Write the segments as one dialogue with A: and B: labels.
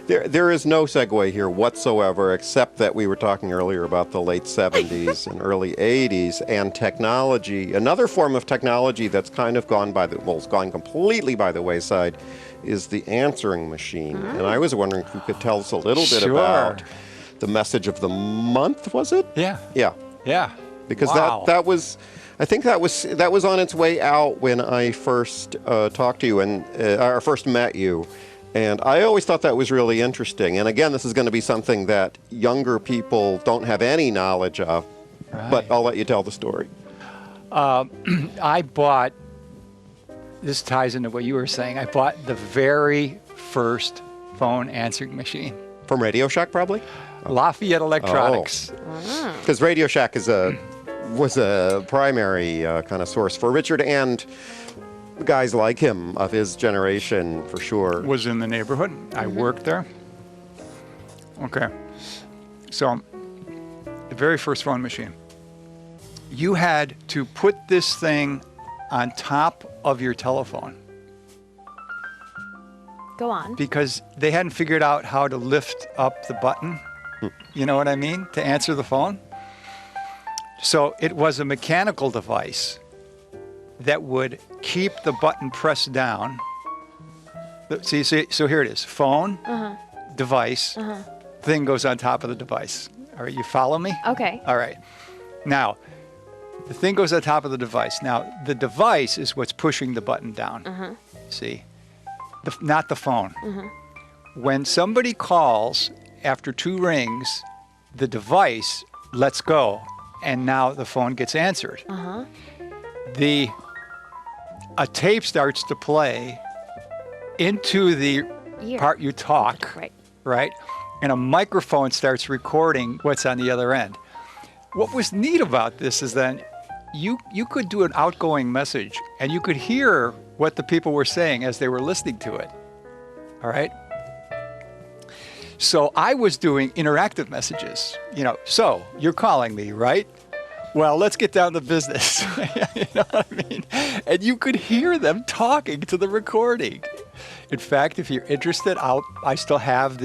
A: There is no segue here whatsoever, except that we were talking earlier about the late 70s and early 80s and technology. Another form of technology that's kind of it's gone completely by the wayside is the answering machine. And I was wondering if you could tell us a little bit about the message of the month, was it?
B: Yeah.
A: Yeah.
B: Yeah.
A: Because
B: Wow.
A: that was, I think that was on its way out when I first talked to you or first met you. And I always thought that was really interesting. And again, this is going to be something that younger people don't have any knowledge of.
B: Right.
A: But I'll let you tell the story.
B: I bought, this ties into what you were saying, I bought the very first phone answering machine.
A: From Radio Shack, probably?
B: Lafayette Electronics.
A: Because Radio Shack was a primary kind of source for Richard and guys like him of his generation, for sure.
B: Was in the neighborhood. I worked there. Okay. So, the very first phone machine. You had to put this thing on top of your telephone.
C: Go on.
B: Because they hadn't figured out how to lift up the button. You know what I mean? To answer the phone. So it was a mechanical device that would keep the button pressed down. See, so here it is. Phone, device, thing goes on top of the device. All right, you follow me?
C: Okay.
B: All right. Now, the thing goes on top of the device. Now, the device is what's pushing the button down. See? Not the phone. When somebody calls after 2 rings, the device lets go, and now the phone gets answered. A tape starts to play into the part you talk, right? And a microphone starts recording what's on the other end. What was neat about this is then you could do an outgoing message, and you could hear what the people were saying as they were listening to it. All right? So I was doing interactive messages. So you're calling me, right? Well, let's get down to business. You know what I mean? And you could hear them talking to the recording. In fact, if you're interested, I still have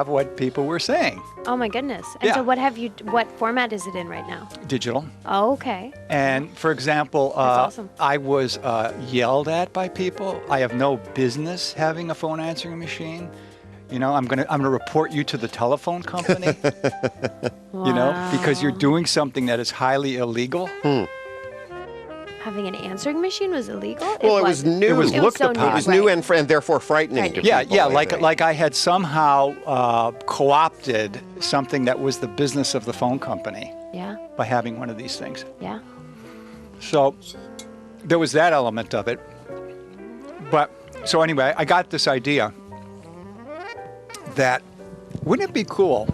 B: what people were saying.
C: Oh my goodness. And so what format is it in right now?
B: Digital.
C: Oh, okay.
B: And for example,
C: That's awesome.
B: I was yelled at by people. I have no business having a phone answering machine. I'm gonna report you to the telephone company.
C: Wow.
B: Because you're doing something that is highly illegal.
C: Having an answering machine was illegal?
A: Well, it was new.
B: It was looked
C: so
B: upon.
A: It was new and therefore frightening to people.
B: Yeah,
A: I think.
B: like I had somehow co-opted something that was the business of the phone company.
C: Yeah.
B: By having one of these things.
C: Yeah.
B: So there was that element of it. But so anyway, I got this idea that wouldn't it be cool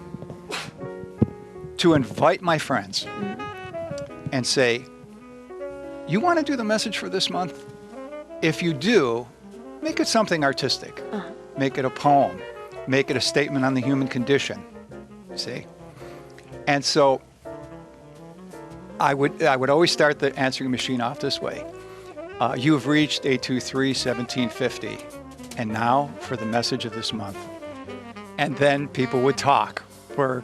B: to invite my friends and say, you want to do the message for this month? If you do, make it something artistic. Make it a poem. Make it a statement on the human condition. See? And so I would always start the answering machine off this way. You have reached 823-1750. And now for the message of this month. And then people would talk for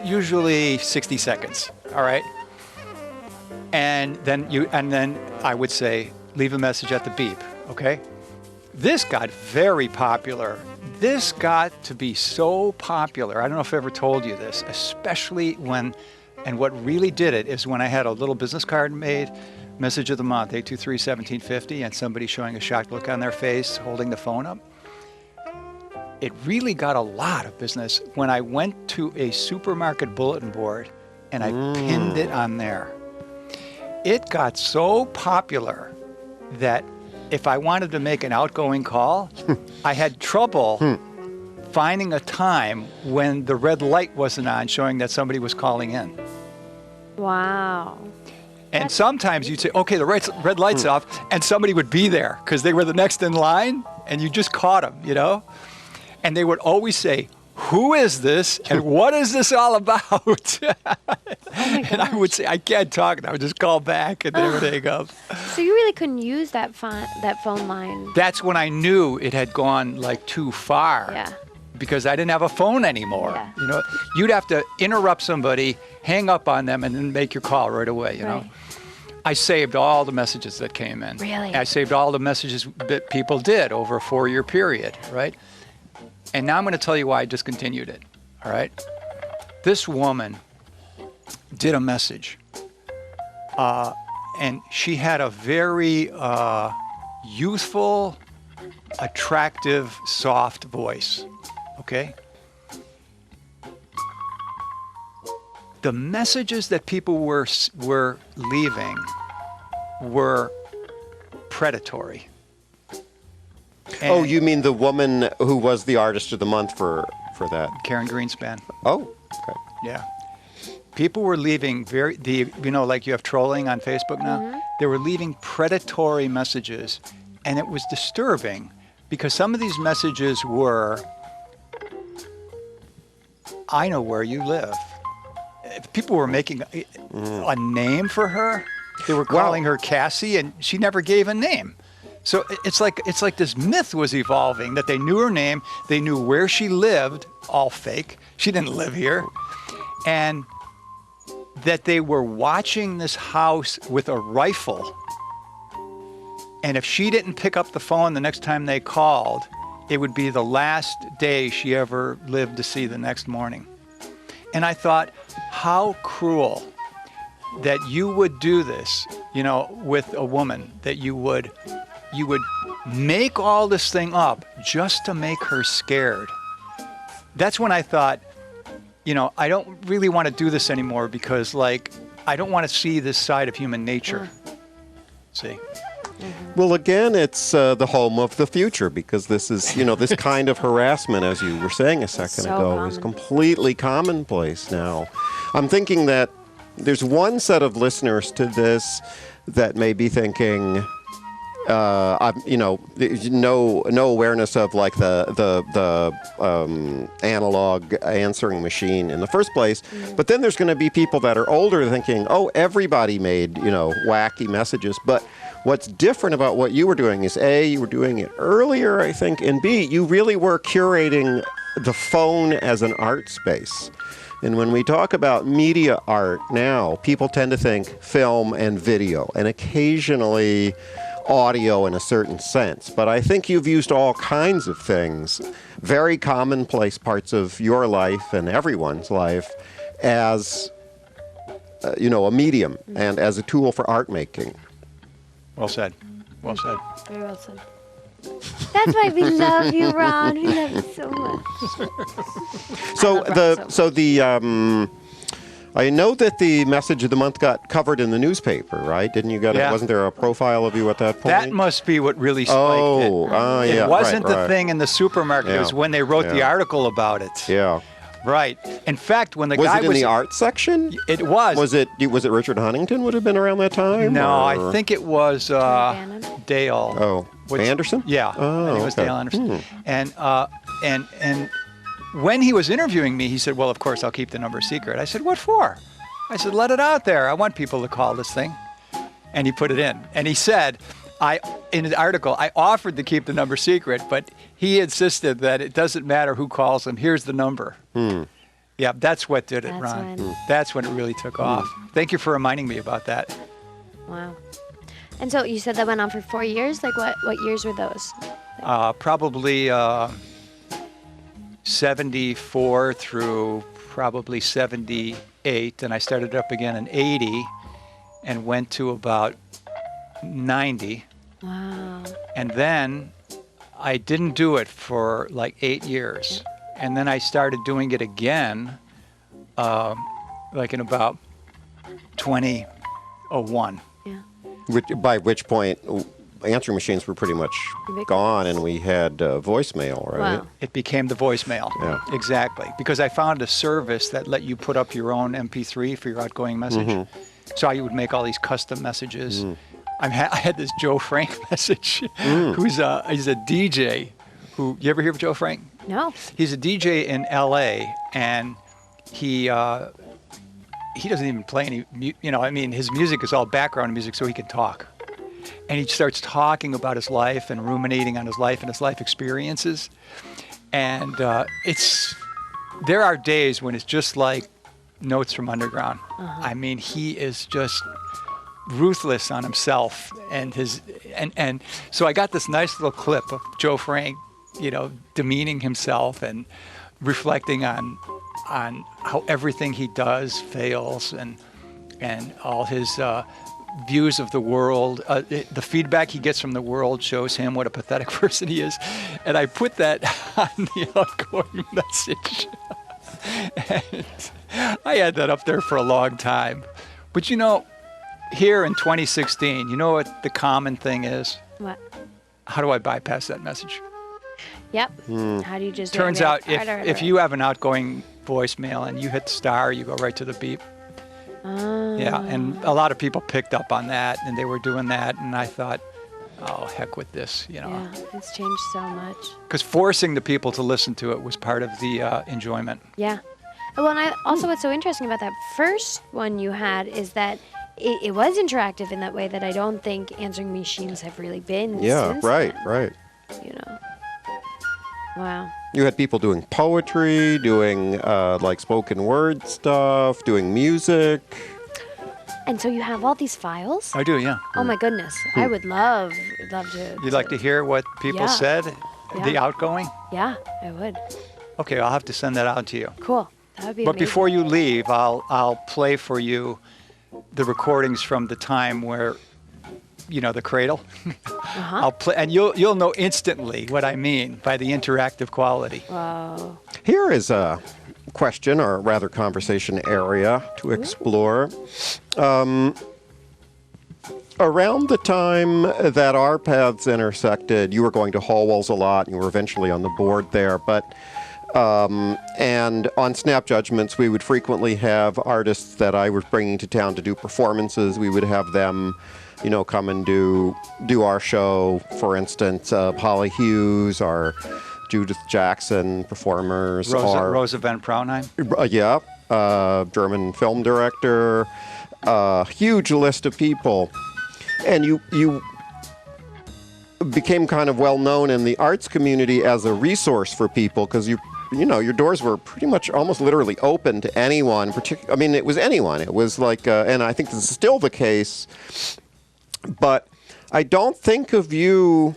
B: usually 60 seconds. All right? And then I would say, leave a message at the beep, okay? This got very popular. This got to be so popular. I don't know if I ever told you this, especially and what really did it is when I had a little business card made, message of the month, 823-1750, and somebody showing a shocked look on their face, holding the phone up. It really got a lot of business when I went to a supermarket bulletin board and I pinned it on there. It got so popular that if I wanted to make an outgoing call, I had trouble finding a time when the red light wasn't on showing that somebody was calling in.
C: Wow.
B: And sometimes you'd say, okay, the red light's off, and somebody would be there because they were the next in line, and you just caught them, And they would always say, who is this and what is this all about? And I would say, I can't talk. And I would just call back and they would hang up.
C: So you really couldn't use that phone line.
B: That's when I knew it had gone like too far.
C: Yeah.
B: Because I didn't have a phone anymore.
C: Yeah.
B: You know, you'd have to interrupt somebody, hang up on them, and then make your call right away, you know. I saved all the messages that came in.
C: Really?
B: I saved all the messages that people did over a 4-year period, right? And now I'm going to tell you why I discontinued it, all right? This woman did a message, and she had a very youthful, attractive, soft voice, okay? The messages that people were leaving were predatory.
A: Oh,
B: And
A: you mean the woman who was the artist of the month for that?
B: Karen Greenspan.
A: Oh, okay.
B: Yeah. People were leaving like you have trolling on Facebook now? They were leaving predatory messages, and it was disturbing because some of these messages were, I know where you live. People were making a name for her. They were calling her Cassie, and she never gave a name. So it's like this myth was evolving that they knew her name, they knew where she lived, all fake. She didn't live here. And that they were watching this house with a rifle. And if she didn't pick up the phone the next time they called, it would be the last day she ever lived to see the next morning. And I thought, how cruel that you would do this, you know, with a woman, that you would make all this thing up just to make her scared. That's when I thought, you know, I don't really want to do this anymore because, like, I don't want to see this side of human nature. See?
A: Well, again, it's the home of the future because this is, you know, this kind of harassment, as you were saying a second ago, is completely commonplace now. I'm thinking that there's one set of listeners to this that may be thinking, you know, no awareness of like the analog answering machine in the first place. But then there's going to be people that are older thinking, oh, everybody made, you know, wacky messages. But what's different about what you were doing is A, you were doing it earlier, I think, and B, you really were curating the phone as an art space. And when we talk about media art now, people tend to think film and video, and occasionally audio in a certain sense. But I think you've used all kinds of things, very commonplace parts of your life and everyone's life, as you know, a medium and as a tool for art making.
B: Well said. Well said.
C: Very well said. That's why we love you, Ron. We love you so much.
A: I know that the message of the month got covered in the newspaper, right? Didn't you get it? Wasn't there a profile of you at that point?
B: That must be what really spiked it.
A: Yeah.
B: It wasn't
A: right.
B: the thing in the supermarket. It was when they wrote the article about it.
A: Yeah.
B: Right. In fact, when the
A: was
B: guy
A: it in the art section?
B: It was.
A: Was it Richard Huntington would have been around that time?
B: No,
A: or?
B: I think it was Dale.
A: Oh, Anderson?
B: Yeah.
A: Oh,
B: I think it was
A: okay.
B: Dale Anderson. And when he was interviewing me, he said, "Well, of course, I'll keep the number secret." I said, "What for?" I said, "Let it out there. I want people to call this thing." And he put it in. And he said, in his article, I offered to keep the number secret, but he insisted that it doesn't matter who calls him. Here's the number. Yeah, that's what did it, Ron. That's when it really took off. Thank you for reminding me about that.
C: Wow. And so you said that went on for 4 years? Like what years were those?
B: Probably 74 through probably 78. And I started up again in 80 and went to about 90.
C: Wow.
B: And then I didn't do it for like 8 years. And then I started doing it again, like in about 2001.
C: Yeah.
A: By which point, answering machines were pretty much gone, and we had voicemail, right?
C: Wow.
B: It became the voicemail.
A: Yeah.
B: Exactly. Because I found a service that let you put up your own MP3 for your outgoing message. So I would make all these custom messages. I had this Joe Frank message, he's a DJ. You ever hear of Joe Frank?
C: No.
B: He's a DJ in L.A. and he doesn't even play any. His music is all background music, so he can talk. And he starts talking about his life and ruminating on his life and his life experiences. And there are days when it's just like Notes from Underground. I mean, he is just ruthless on himself and so I got this nice little clip of Joe Frank, demeaning himself and reflecting on how everything he does fails and all his views of the world. The feedback he gets from the world shows him what a pathetic person he is. And I put that on the outgoing message. And I had that up there for a long time. But here in 2016, you know what the common thing is?
C: What?
B: How do I bypass that message?
C: Yep. How do you just...
B: Turns out if you have an outgoing voicemail and you hit star, you go right to the beep. Yeah, and a lot of people picked up on that, and they were doing that, and I thought, oh, heck with this,
C: Yeah, it's changed so much.
B: Because forcing the people to listen to it was part of the enjoyment.
C: Yeah. Well, and also what's so interesting about that first one you had is that it was interactive in that way that I don't think answering machines have really been since
A: right.
C: Wow.
A: You had people doing poetry, doing like spoken word stuff, doing music.
C: And so you have all these files?
B: I do, yeah.
C: Oh my goodness. I would love to.
B: You'd like to hear what people said?
C: Yeah.
B: The outgoing?
C: Yeah, I would.
B: Okay, I'll have to send that out to you.
C: Cool. That would be
B: But
C: amazing.
B: before you leave, I'll play for you the recordings from the time where, the cradle. I'll play, and you'll know instantly what I mean by the interactive quality.
C: Wow.
A: Here is a question, or rather conversation area to explore. Around the time that our paths intersected, you were going to Hallwalls a lot, and you were eventually on the board there, but and on Snap Judgments, we would frequently have artists that I was bringing to town to do performances. We would have them, come and do our show. For instance, Holly Hughes, our Judith Jackson performers.
B: Rosa Van Praunheim?
A: German film director. Huge list of people. And you became kind of well known in the arts community as a resource for people because your doors were pretty much almost literally open to anyone. It was anyone. It was like, and I think this is still the case. But I don't think of you.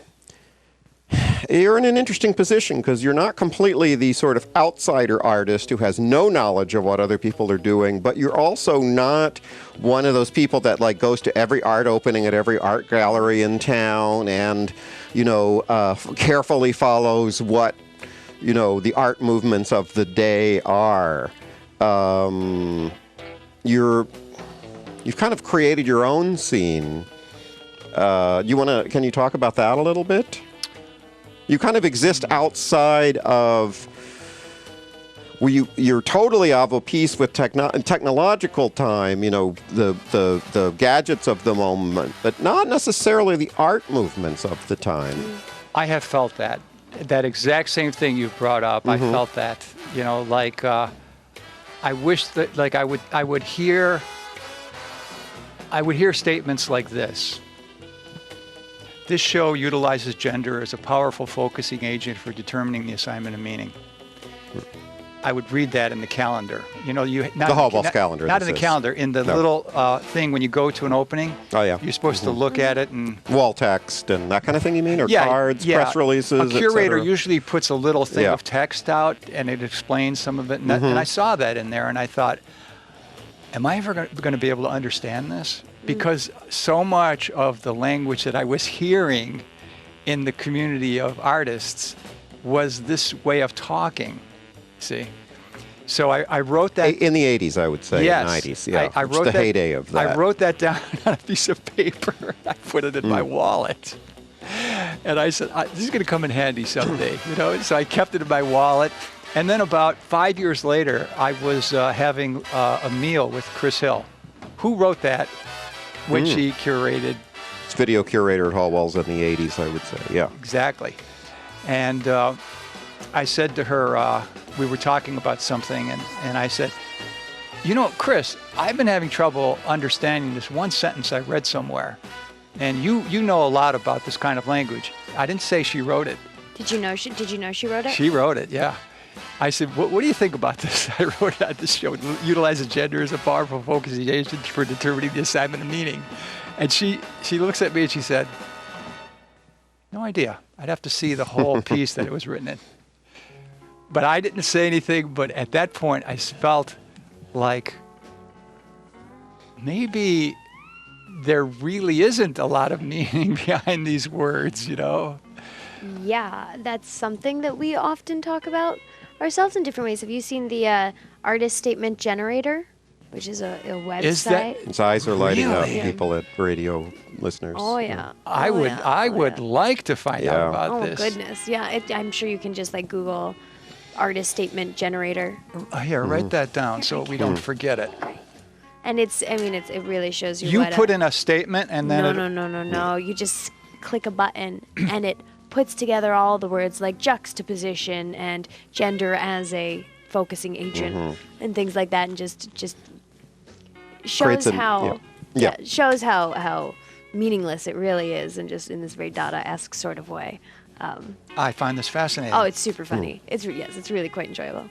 A: You're in an interesting position because you're not completely the sort of outsider artist who has no knowledge of what other people are doing, but you're also not one of those people that goes to every art opening at every art gallery in town and, carefully follows what, the art movements of the day are. You've kind of created your own scene. Can you talk about that a little bit? You kind of exist outside of, you're totally of a piece with technological time, the gadgets of the moment, but not necessarily the art movements of the time.
B: I have felt that exact same thing you've brought up. I felt that, I wish that I would hear statements like this. This show utilizes gender as a powerful focusing agent for determining the assignment of meaning. I would read that in the calendar. The
A: Hallwalls calendar.
B: Not in the calendar, in the little thing when you go to an opening.
A: Oh, yeah.
B: You're supposed to look at it and...
A: Wall text and that kind of thing, you mean? Or cards, press releases,
B: A curator
A: et cetera?
B: usually puts a little thing of text out and it explains some of it. And, and I saw that in there and I thought, am I ever going to be able to understand this? Because so much of the language that I was hearing in the community of artists was this way of talking, see? So I wrote that...
A: In the 80s, I would say,
B: yes,
A: 90s, yeah.
B: I wrote
A: the heyday of that.
B: I wrote that down on a piece of paper. I put it in my wallet. And I said, this is going to come in handy someday, So I kept it in my wallet. And then about 5 years later, I was having a meal with Chris Hill, who wrote that, which he curated.
A: It's video curator at Hallwalls in the 80s, I would say, yeah.
B: Exactly. And I said to her, we were talking about something, and I said, you know, Chris, I've been having trouble understanding this one sentence I read somewhere. And you know a lot about this kind of language. I didn't say she wrote it.
C: Did you know she wrote it?
B: She wrote it, yeah. I said, what do you think about this? I wrote it on this show. Utilizes gender as a powerful focusing agent for determining the assignment of meaning. And she looks at me and she said, no idea. I'd have to see the whole piece that it was written in. But I didn't say anything, but at that point I felt like maybe there really isn't a lot of meaning behind these words, you know?
C: Yeah, that's something that we often talk about ourselves in different ways. Have you seen the artist statement generator, which is a website?
B: Is that
A: His eyes are lighting up,
B: Really?
A: people at radio listeners.
C: Oh yeah.
B: I would like to find out
A: Yeah.
B: about
C: Oh
B: this.
C: goodness, yeah. I'm sure you can just like Google artist statement generator,
B: Here, write that down so we don't forget it.
C: and it really shows you.
B: You
C: what
B: put in a statement and then
C: No. You just click a button and it puts together all the words like juxtaposition and gender as a focusing agent and things like that, and just shows how shows how meaningless it really is, and just in this very Dada-esque sort of way.
B: I find this fascinating.
C: Oh, it's super funny. It's really quite enjoyable.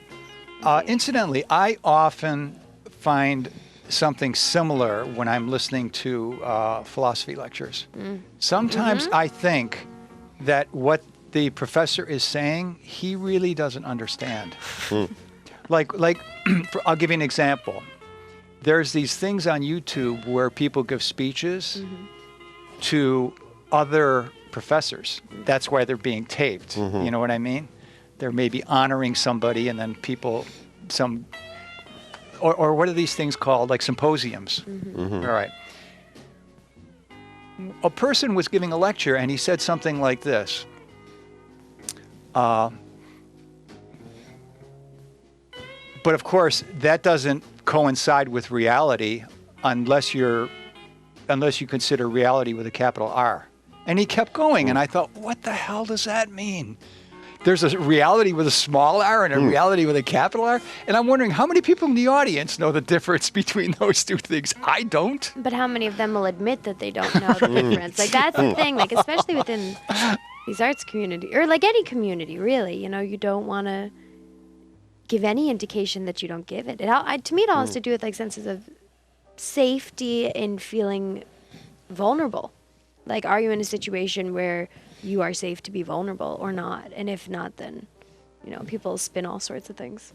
B: Incidentally, I often find something similar when I'm listening to philosophy lectures. Sometimes I think that what the professor is saying, he really doesn't understand. Like I'll give you an example. There's these things on YouTube where people give speeches to other professors. That's why they're being taped. You know what I mean? They're maybe honoring somebody, and then people, or what are these things called? Like symposiums. All right. A person was giving a lecture, and he said something like this. But of course, that doesn't coincide with reality unless you consider reality with a capital R. And he kept going, and I thought, what the hell does that mean? There's a reality with a small r and a reality with a capital R. And I'm wondering how many people in the audience know the difference between those two things. I don't.
C: But how many of them will admit that they don't know the difference? Like, that's the thing, like, especially within these arts community, or like any community, really. You know, you don't want to give any indication that you don't give it. To me, it all has to do with, like, senses of safety and feeling vulnerable. Like, are you in a situation where you are safe to be vulnerable or not? And if not, then, you know, people spin all sorts of things.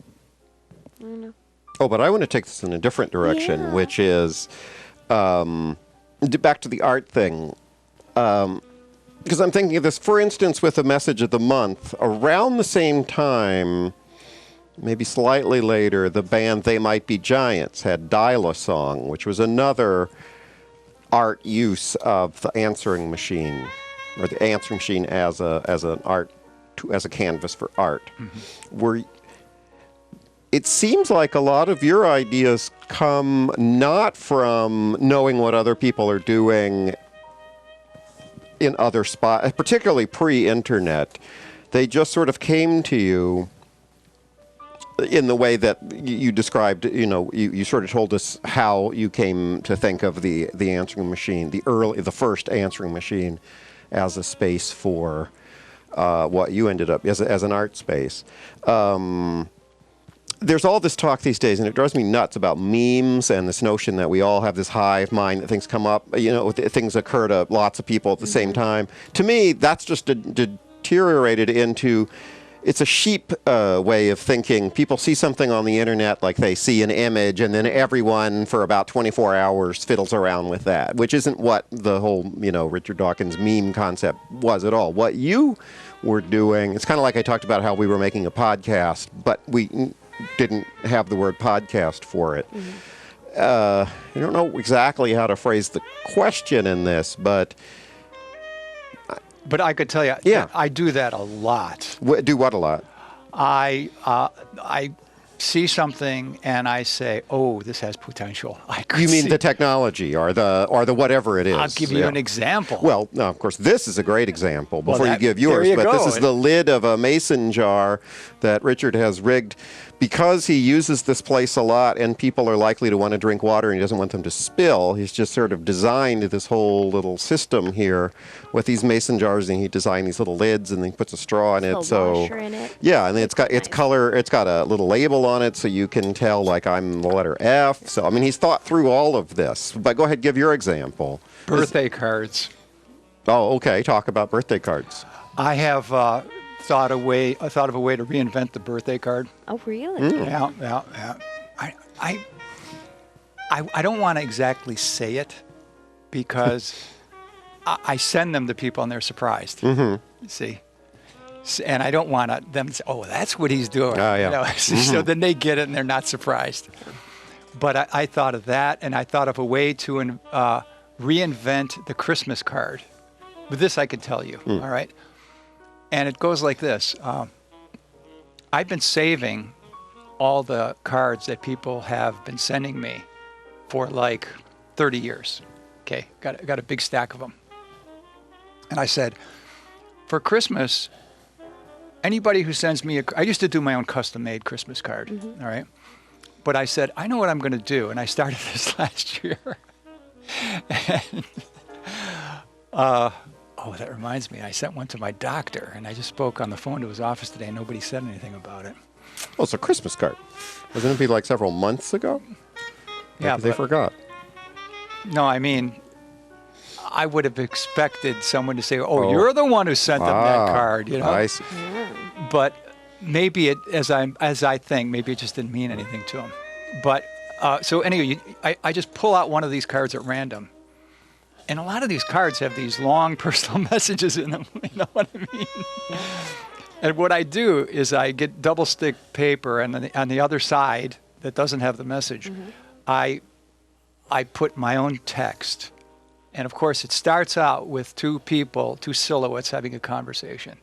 C: I don't know.
A: Oh, but I want to take this in a different direction, which is back to the art thing. Because I'm thinking of this, for instance, with the message of the month, around the same time, maybe slightly later, the band They Might Be Giants had Dial-A-Song, which was another art use of the answering machine, or the answering machine as a canvas for art. Where it seems like a lot of your ideas come not from knowing what other people are doing in other spots, particularly pre-internet. They just sort of came to you in the way that you described. You know, you sort of told us how you came to think of the answering machine, the first answering machine, as a space for what you ended up as an art space. There's all this talk these days, and it drives me nuts, about memes and this notion that we all have this hive mind, that things come up, you know, things occur to lots of people at the same time. To me, that's just deteriorated into, it's a sheep way of thinking. People see something on the internet, like they see an image, and then everyone for about 24 hours fiddles around with that, which isn't what the whole, you know, Richard Dawkins meme concept was at all. What you were doing, it's kind of like I talked about how we were making a podcast, but we didn't have the word podcast for it. I don't know exactly how to phrase the question in this, but
B: I could tell you, I do that a lot.
A: Do what a lot?
B: I see something and I say, "Oh, this has potential."
A: You mean the technology or the whatever it is?
B: I'll give you an example.
A: Well, no, of course, this is a great example before you give
B: there
A: yours,
B: you
A: but
B: go.
A: this is the lid of a mason jar that Richard has rigged because he uses this place a lot and people are likely to want to drink water and he doesn't want them to spill. He's just sort of designed this whole little system here with these mason jars, and he designed these little lids and then he puts a straw in it.
C: Washer in it.
A: Yeah, and it's got its color. It's got a little label on it so you can tell, like, I'm the letter F. So I mean, he's thought through all of this. But go ahead, give your example.
B: Birthday cards.
A: Oh, okay. Talk about birthday cards.
B: I have thought of a way to reinvent the birthday card.
C: Oh, really?
B: Yeah. I don't want to exactly say it because I send them to people and they're surprised. Mm-hmm. See, and I don't want them to say, "Oh, that's what he's doing."
A: Yeah.
B: You know? So then they get it and they're not surprised. But I thought of that, and I thought of a way to reinvent the Christmas card. With this, I could tell you. All right. And it goes like this. I've been saving all the cards that people have been sending me for like 30 years. Okay, got a big stack of them. And I said, for Christmas, anybody who sends me I used to do my own custom-made Christmas card, all right? But I said, I know what I'm going to do. And I started this last year. And, oh, that reminds me. I sent one to my doctor, and I just spoke on the phone to his office today, and nobody said anything about it.
A: Oh, it's a Christmas card. Wasn't it be like several months ago?
B: Yeah,
A: they forgot.
B: No, I mean, I would have expected someone to say, "Oh, you're the one who sent them that card," you know.
A: I see.
B: But maybe it, as I think, maybe it just didn't mean anything to him. But so anyway, I just pull out one of these cards at random. And a lot of these cards have these long personal messages in them. You know what I mean? And what I do is I get double stick paper, and on the other side that doesn't have the message, I put my own text. And of course, it starts out with two silhouettes having a conversation.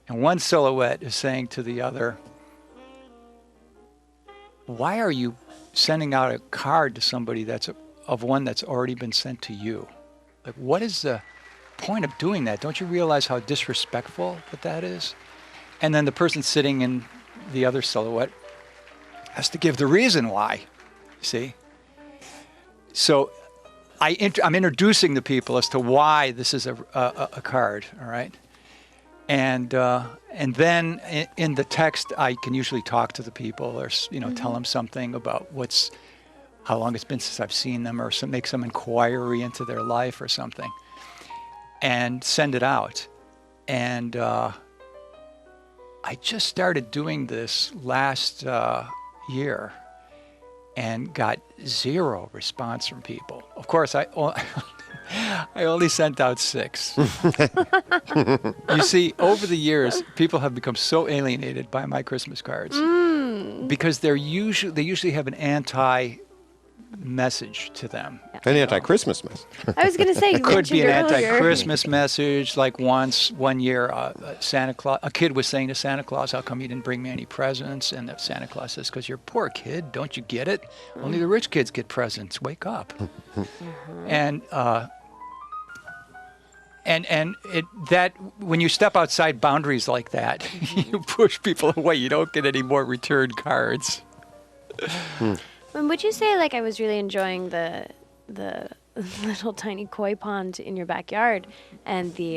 B: And one silhouette is saying to the other, "Why are you sending out a card to somebody of one that's already been sent to you? Like, what is the point of doing that? Don't you realize how disrespectful that is?" And then the person sitting in the other silhouette has to give the reason why. See? So I'm introducing the people as to why this is a card, all right? And then in the text, I can usually talk to the people or tell them something about how long it's been since I've seen them, or make some inquiry into their life or something, and send it out. And I just started doing this last year and got zero response from people. Of course, I only sent out 6. You see, over the years, people have become so alienated by my Christmas cards because they usually have an anti-message to them.
A: An anti-Christmas message.
C: I was going to say,
B: it could be an anti-Christmas message. Like one year, a kid was saying to Santa Claus, "How come you didn't bring me any presents?" And Santa Claus says, "Because you're poor, kid. Don't you get it? Only the rich kids get presents. Wake up." And that when you step outside boundaries like that, you push people away. You don't get any more return cards.
C: And would you say, like, I was really enjoying the little tiny koi pond in your backyard and the...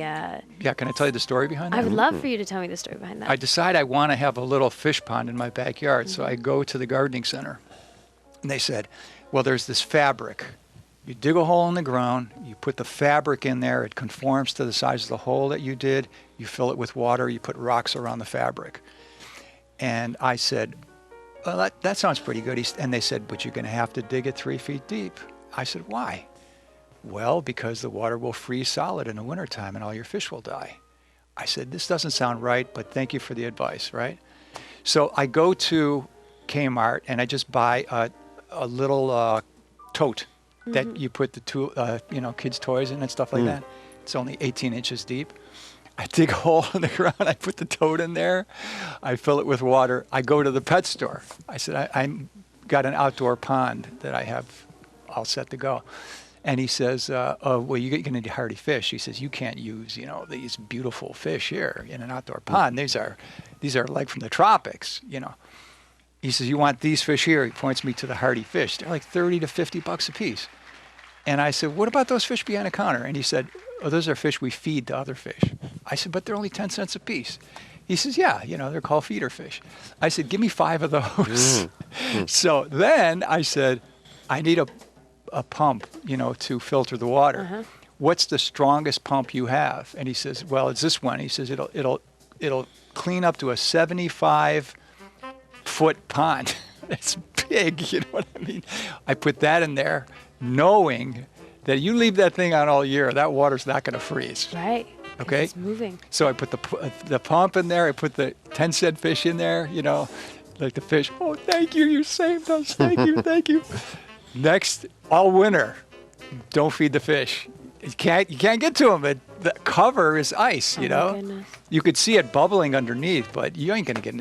B: Yeah, can I tell you the story behind that?
C: I would love for you to tell me the story behind that.
B: I decide I want to have a little fish pond in my backyard, so I go to the gardening center. And they said, well, there's this fabric. You dig a hole in the ground, you put the fabric in there, it conforms to the size of the hole that you did, you fill it with water, you put rocks around the fabric. And I said, well, that sounds pretty good. And they said, but you're going to have to dig it 3 feet deep. I said, why? Well, because the water will freeze solid in the wintertime and all your fish will die. I said, this doesn't sound right, but thank you for the advice, right? So I go to Kmart and I just buy a little tote that you put the kids' toys in and stuff like that. It's only 18 inches deep. I dig a hole in the ground. I put the toad in there. I fill it with water. I go to the pet store. I said, I'm got an outdoor pond that I have all set to go. And he says, well, you're going to need hardy fish. He says, you can't use, these beautiful fish here in an outdoor pond. These are like from the tropics, He says, you want these fish here? He points me to the hardy fish. They're like $30 to $50 a piece. And I said, what about those fish behind the counter? And he said, oh, those are fish we feed to other fish. I said, but they're only 10 cents a piece. He says, yeah, they're called feeder fish. I said, give me 5 of those. So then I said, I need a pump, to filter the water. Uh-huh. What's the strongest pump you have? And he says, well, it's this one. He says, it'll clean up to a 75-foot pond. It's big, you know what I mean? I put that in there, knowing that you leave that thing on all year, that water's not going to freeze.
C: Right.
B: Okay?
C: It's moving.
B: So I put the pump in there. I put the 10-cent fish in there, like the fish. Oh, thank you. You saved us. Thank you. Thank you. Next, all winter, don't feed the fish. You can't get to them. The cover is ice,
C: My goodness.
B: You could see it bubbling underneath, but you ain't going to get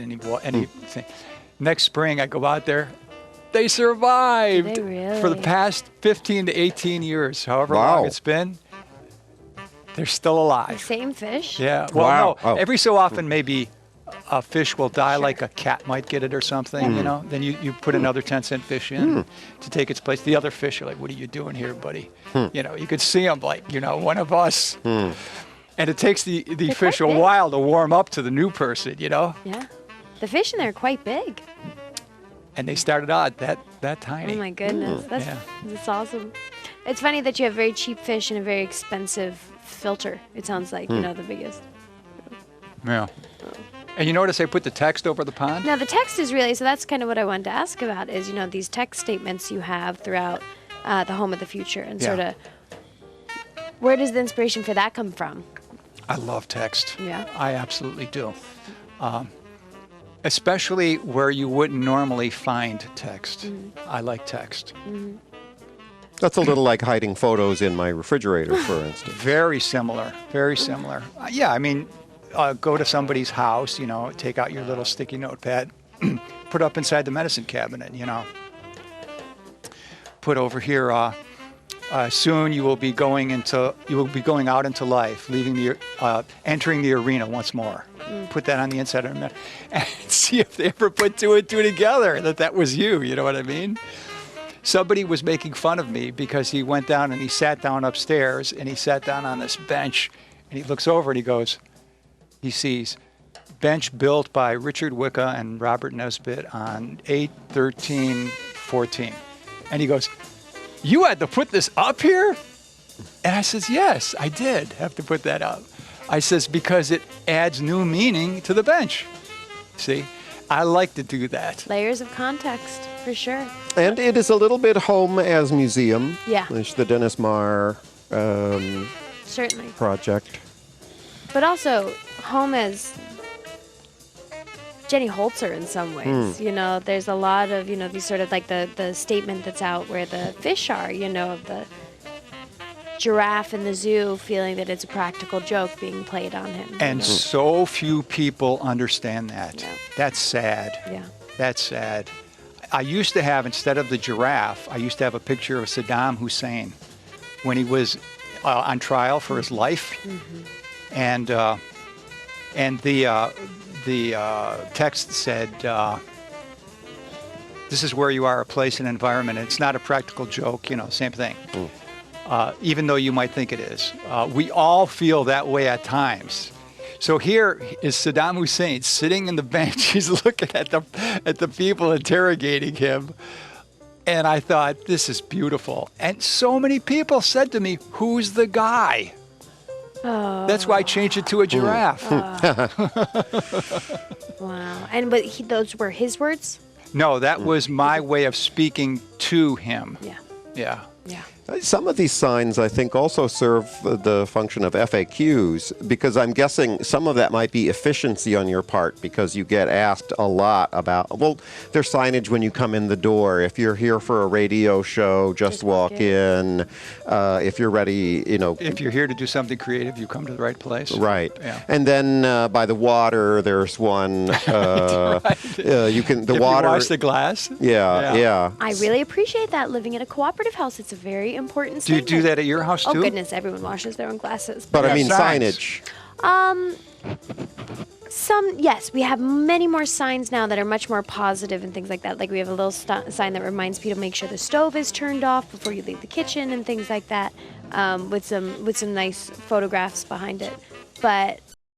B: anything. Next spring, I go out there. They survived.
C: Did they really?
B: For the past 15 to 18 years, however long it's been. They're still
C: The
B: alive.
C: same fish?
B: Yeah. Well, no.
A: Oh.
B: Every so often, maybe a fish will die, like a cat might get it or something, Then you put another 10-cent fish in to take its place. The other fish are like, what are you doing here, buddy? You could see them like, one of us. And it takes the fish a
C: quite big.
B: while to warm up to the new person,
C: Yeah. The fish in there are quite big.
B: And they started out that tiny.
C: Oh my goodness. That's awesome. It's funny that you have very cheap fish and a very expensive filter. It sounds like, the biggest.
B: Yeah. And you notice I put the text over the pond?
C: Now the text is really, so that's kind of what I wanted to ask about is, these text statements you have throughout the Home of the Future and sort of, where does the inspiration for that come from?
B: I love text.
C: Yeah.
B: I absolutely do. Especially where you wouldn't normally find text. I like text.
A: That's a little like hiding photos in my refrigerator, for instance.
B: Very similar. Very similar. Yeah, I mean, go to somebody's house, take out your little sticky notepad, put up inside the medicine cabinet, Put over here, soon you will be going out into life, entering the arena once more. Put that on the inside of them and see if they ever put two and two together, that was you know what I mean? Somebody was making fun of me because he went down and he sat down upstairs and he sat down on this bench and he looks over and he sees bench built by Richard Wicka and Robert Nesbitt on 8/13/14. And he goes, you had to put this up here? And I says, yes, I did have to put that up. I says, because it adds new meaning to the bench. See, I like to do that.
C: Layers of context, for sure.
A: And it is a little bit home as museum.
C: Yeah.
A: There's the Dennis Marr
C: Certainly.
A: project.
C: But also, home as Jenny Holzer in some ways. There's a lot of, these sort of like the statement that's out where the fish are, of the giraffe in the zoo feeling that it's a practical joke being played on him.
B: And so few people understand that.
C: Yeah.
B: That's sad.
C: Yeah.
B: That's sad. I used to have, instead of the giraffe, I used to have a picture of Saddam Hussein when he was on trial for his life. And the text said, this is where you are, a place and environment. And it's not a practical joke, same thing. Even though you might think it is. We all feel that way at times. So here is Saddam Hussein sitting in the bench. He's looking at the people interrogating him. And I thought, this is beautiful. And so many people said to me, who's the guy?
C: Oh.
B: That's why I changed it to a giraffe.
C: Wow. And those were his words?
B: No, that was my way of speaking to him.
C: Yeah.
B: Yeah.
C: Yeah.
A: Some of these signs, I think, also serve the function of FAQs, because I'm guessing some of that might be efficiency on your part, because you get asked a lot about, well, there's signage when you come in the door. If you're here for a radio show, just walk in. If you're ready,
B: If you're here to do something creative, you come to the right place.
A: Right.
B: Yeah.
A: And then by the water, there's one. You can, the
B: if
A: water.
B: You wash the glass.
A: Yeah.
C: I really appreciate that. Living in a cooperative house, it's a very important
B: Do you
C: statement.
B: do that at your house too?
C: Oh goodness, everyone washes their own glasses.
A: But
B: Yeah,
A: I mean
B: signs.
A: signage.
C: Yes, we have many more signs now that are much more positive and things like that. Like we have a little sign that reminds people to make sure the stove is turned off before you leave the kitchen and things like that, with some nice photographs behind it. But